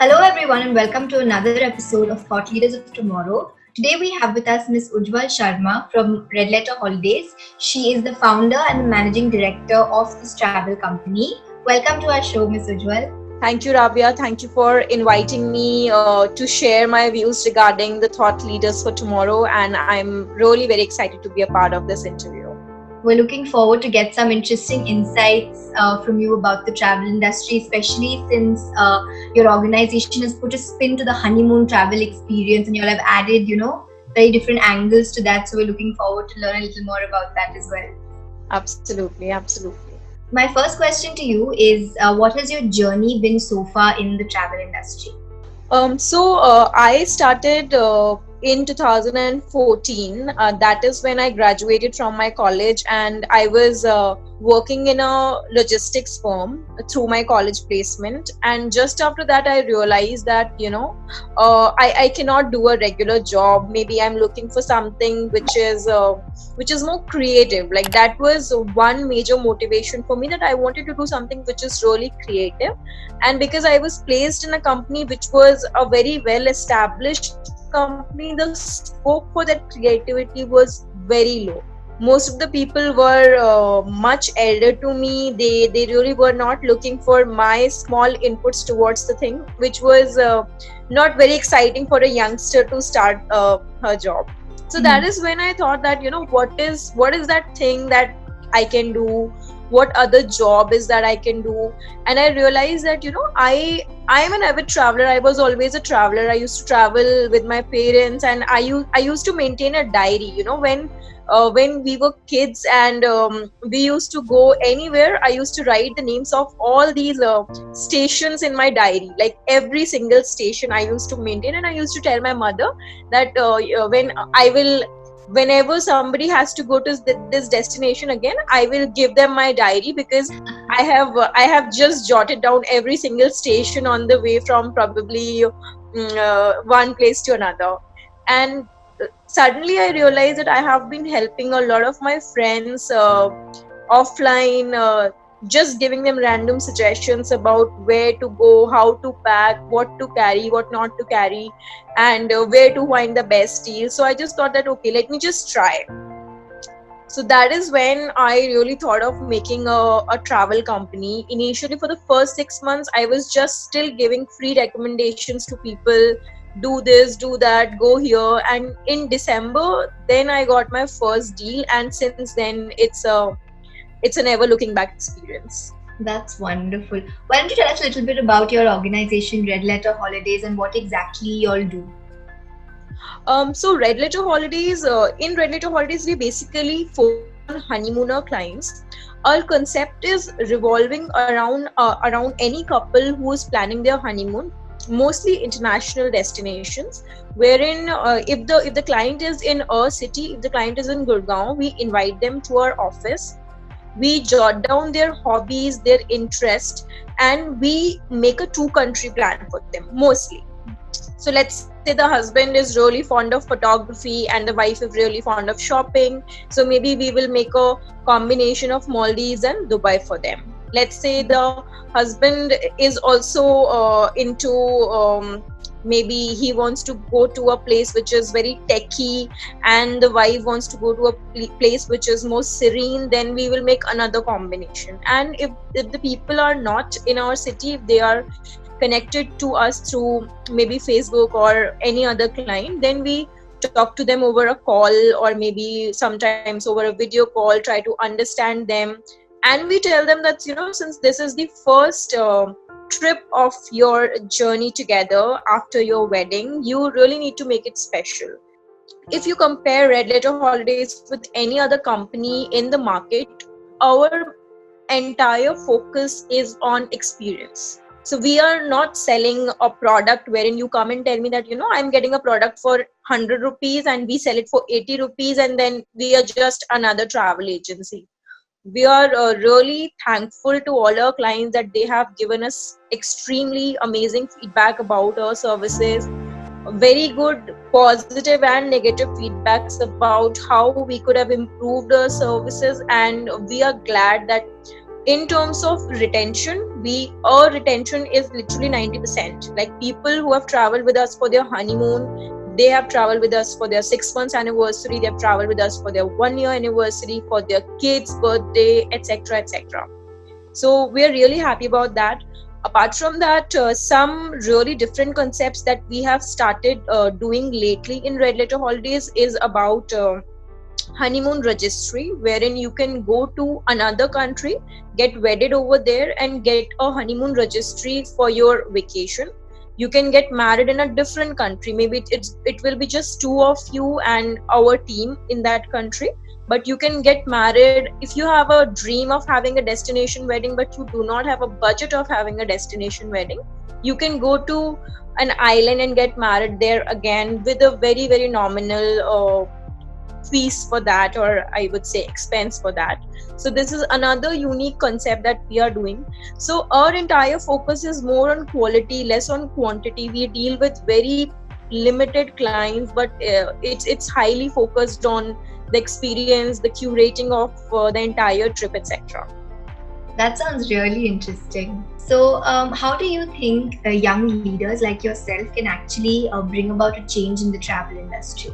Hello, everyone, and welcome to another episode of Thought Leaders of Tomorrow. Today, we have with us Ms. Ujjwal Sharma from Red Letter Holidays. She is the founder and the managing director of this travel company. Welcome to our show, Ms. Ujjwal. Thank you, Rabia. Thank you for inviting me to share my views regarding the thought leaders for tomorrow. And I'm really very excited to be a part of this interview. We're looking forward to get some interesting insights from you about the travel industry, especially since your organization has put a spin to the honeymoon travel experience and you all have added, very different angles to that. So we're looking forward to learn a little more about that as well. Absolutely. My first question to you is what has your journey been so far in the travel industry? I started in 2014. That is when I graduated from my college, and I was working in a logistics firm through my college placement. And just after that, I realized that I cannot do a regular job. Maybe I'm looking for something which is more creative. Like, that was one major motivation for me, that I wanted to do something which is really creative. And because I was placed in a company which was a very well established company, the scope for that creativity was very low. Most of the people were much elder to me. They really were not looking for my small inputs towards the thing, which was not very exciting for a youngster to start her job. So that is when I thought that, what is that thing that I can do? What other job is that I can do? And I realized that, I'm an avid traveler. I was always a traveler. I used to travel with my parents, and I used to maintain a diary. When we were kids and we used to go anywhere, I used to write the names of all these stations in my diary. Like, every single station I used to maintain, and I used to tell my mother that whenever somebody has to go to this destination again, I will give them my diary, because I have just jotted down every single station on the way from probably one place to another. And suddenly I realized that I have been helping a lot of my friends offline, just giving them random suggestions about where to go, how to pack, what to carry, what not to carry, and where to find the best deal. So I just thought that, okay, let me just try. So that is when I really thought of making a travel company. Initially, for the first 6 months, I was just still giving free recommendations to people. Do this, do that, go here. And in December, then I got my first deal. And since then, it's a never looking back experience. That's wonderful. Why don't you tell us a little bit about your organization, Red Letter Holidays, and what exactly you all do? So Red Letter Holidays, in Red Letter Holidays, we basically focus on honeymooner clients. Our concept is revolving around any couple who is planning their honeymoon, mostly international destinations, wherein if the client is in a city, if the client is in Gurgaon, we invite them to our office. We jot down their hobbies, their interest, and we make a 2-country plan for them mostly. So let's say the husband is really fond of photography and the wife is really fond of shopping. So maybe we will make a combination of Maldives and Dubai for them. Let's say the husband is also into maybe he wants to go to a place which is very techy, and the wife wants to go to a place which is more serene. Then we will make another combination. And if the people are not in our city, if they are connected to us through maybe Facebook or any other client, then we talk to them over a call, or maybe sometimes over a video call, try to understand them. And we tell them that, since this is the first trip of your journey together after your wedding, you really need to make it special. If you compare Red Letter Holidays with any other company in the market, our entire focus is on experience. So we are not selling a product wherein you come and tell me that, I'm getting a product for 100 rupees and we sell it for 80 rupees, and then we are just another travel agency. We are really thankful to all our clients that they have given us extremely amazing feedback about our services, very good positive and negative feedbacks about how we could have improved our services. And we are glad that in terms of retention, our retention is literally 90%. Like people who have traveled with us for their honeymoon, they have traveled with us for their 6 months anniversary, they have traveled with us for their 1 year anniversary, for their kids' birthday, etc., etc. So we are really happy about that. Apart from that, some really different concepts that we have started doing lately in Red Letter Holidays is about honeymoon registry, wherein you can go to another country, get wedded over there, and get a honeymoon registry for your vacation. You can get married in a different country. Maybe it will be just two of you and our team in that country, but you can get married. If you have a dream of having a destination wedding but you do not have a budget of having a destination wedding, you can go to an island and get married there again with a very, very nominal fees for that, or I would say expense for that. So this is another unique concept that we are doing. So our entire focus is more on quality, less on quantity. We deal with very limited clients, but it's highly focused on the experience, the curating of the entire trip, etc. That sounds really interesting. So, how do you think young leaders like yourself can actually bring about a change in the travel industry?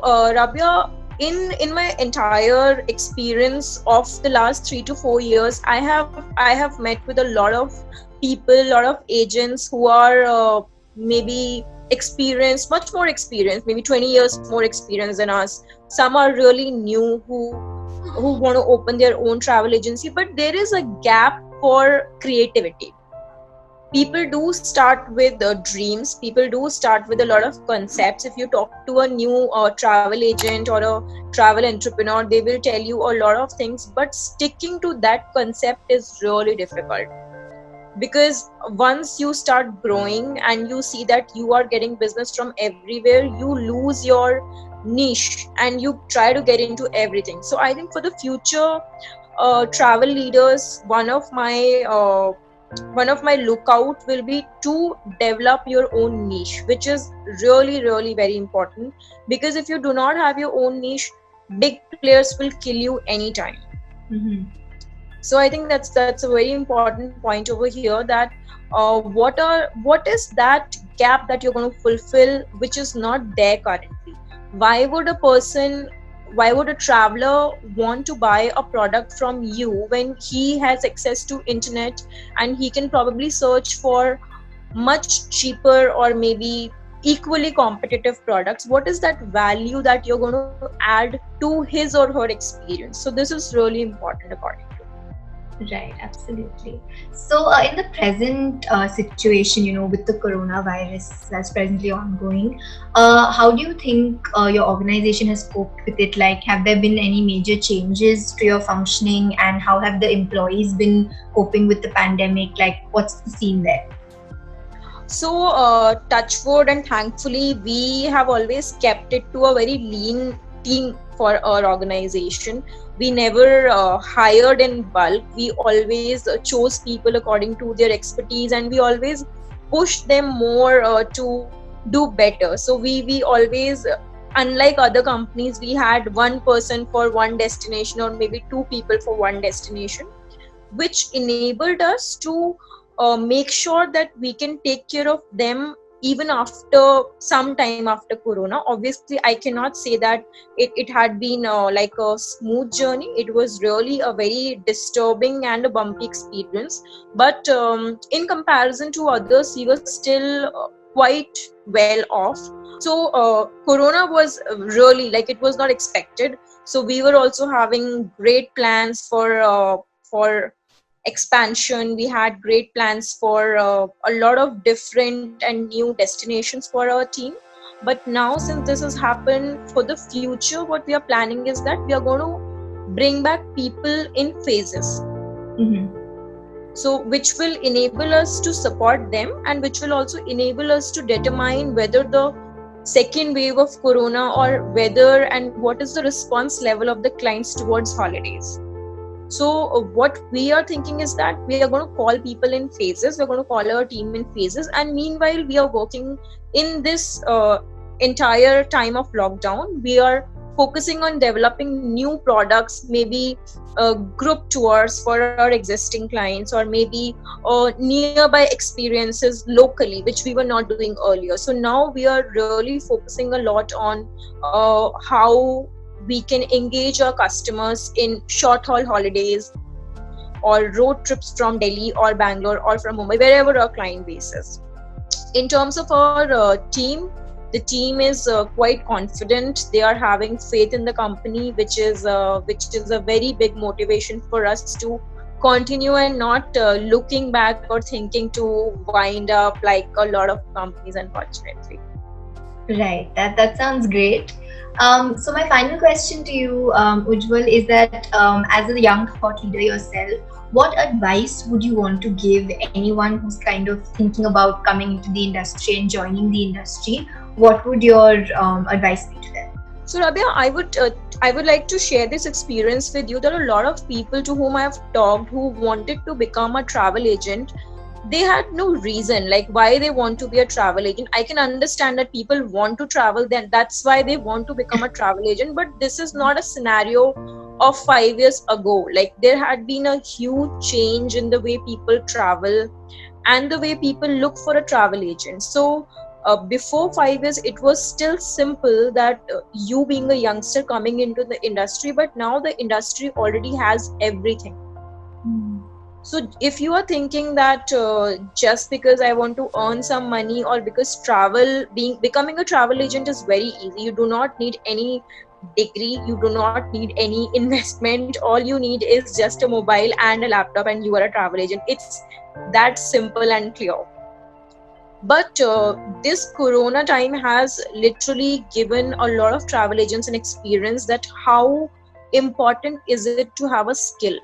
Rabia, in my entire experience of the last 3 to 4 years, I have met with a lot of people, a lot of agents who are maybe experienced, much more experienced, maybe 20 years more experienced than us. Some are really new who want to open their own travel agency, but there is a gap for creativity. People do start with dreams, people do start with a lot of concepts. If you talk to a new travel agent or a travel entrepreneur, they will tell you a lot of things, but sticking to that concept is really difficult, because once you start growing and you see that you are getting business from everywhere, you lose your niche and you try to get into everything. So I think for the future travel leaders, one of my lookout will be to develop your own niche, which is really, really very important, because if you do not have your own niche, big players will kill you anytime. Mm-hmm. So I think that's a very important point over here, that what is that gap that you're going to fulfill which is not there currently. Why would a traveler want to buy a product from you when he has access to internet and he can probably search for much cheaper or maybe equally competitive products? What is that value that you're going to add to his or her experience? So this is really important according to me. Right, absolutely. So, in the present situation, with the coronavirus that's presently ongoing, how do you think your organization has coped with it? Like, have there been any major changes to your functioning, and how have the employees been coping with the pandemic? Like, what's the scene there? So, touch wood, and thankfully, we have always kept it to a very lean team for our organization. We never hired in bulk. We always chose people according to their expertise, and we always pushed them more to do better. So we always, unlike other companies, we had one person for one destination or maybe two people for one destination, which enabled us to make sure that we can take care of them even after some time after corona. Obviously I cannot say that it had been like a smooth journey. It was really a very disturbing and a bumpy experience, but in comparison to others, we were still quite well off. So corona was really, like, it was not expected. So we were also having great plans for expansion. We had great plans for a lot of different and new destinations for our team. But now, since this has happened, for the future, what we are planning is that we are going to bring back people in phases. Mm-hmm. So which will enable us to support them, and which will also enable us to determine whether the second wave of corona, or whether and what is the response level of the clients towards holidays. So what we are thinking is that we are going to call people in phases. We're going to call our team in phases, and meanwhile we are working in this entire time of lockdown. We are focusing on developing new products, maybe group tours for our existing clients, or maybe nearby experiences locally, which we were not doing earlier. So now we are really focusing a lot on how we can engage our customers in short haul holidays or road trips from Delhi or Bangalore or from Mumbai, wherever our client base is. In terms of our team, the team is quite confident. They are having faith in the company, which is a very big motivation for us to continue and not looking back or thinking to wind up like a lot of companies, unfortunately. Right, that sounds great. So my final question to you, Ujjwal, is that as a young thought leader yourself, what advice would you want to give anyone who's kind of thinking about coming into the industry and joining the industry? What would your advice be to them? So Rabia, I would like to share this experience with you. There are a lot of people to whom I have talked who wanted to become a travel agent. They had no reason like why they want to be a travel agent. I can understand that people want to travel, then that's why they want to become a travel agent, but this is not a scenario of 5 years ago. Like there had been a huge change in the way people travel and the way people look for a travel agent. So before 5 years it was still simple that you being a youngster coming into the industry, but now the industry already has everything. So if you are thinking that just because I want to earn some money, or because becoming a travel agent is very easy, you do not need any degree, you do not need any investment, all you need is just a mobile and a laptop and you are a travel agent. It's that simple and clear. But this corona time has literally given a lot of travel agents an experience that how important is it to have a skill.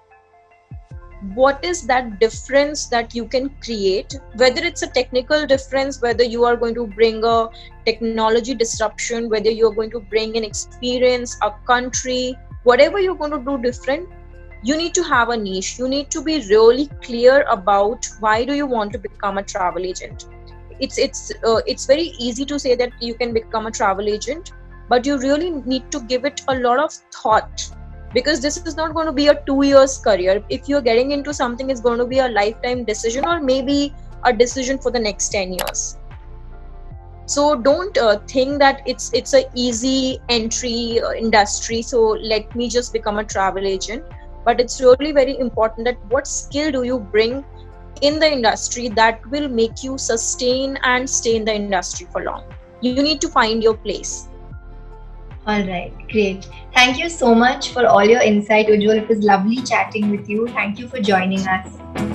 What is that difference that you can create, whether it's a technical difference, whether you are going to bring a technology disruption, whether you're going to bring an experience, a country, whatever you're going to do different, you need to have a niche. You need to be really clear about why do you want to become a travel agent. It's very easy to say that you can become a travel agent, but you really need to give it a lot of thought, because this is not going to be a 2 years career. If you're getting into something, it's going to be a lifetime decision, or maybe a decision for the next 10 years. So don't think that it's a easy entry industry, so let me just become a travel agent. But it's really very important that what skill do you bring in the industry that will make you sustain and stay in the industry for long. You need to find your place. All right, great. Thank you so much for all your insight, Ujjwal. It was lovely chatting with you. Thank you for joining us.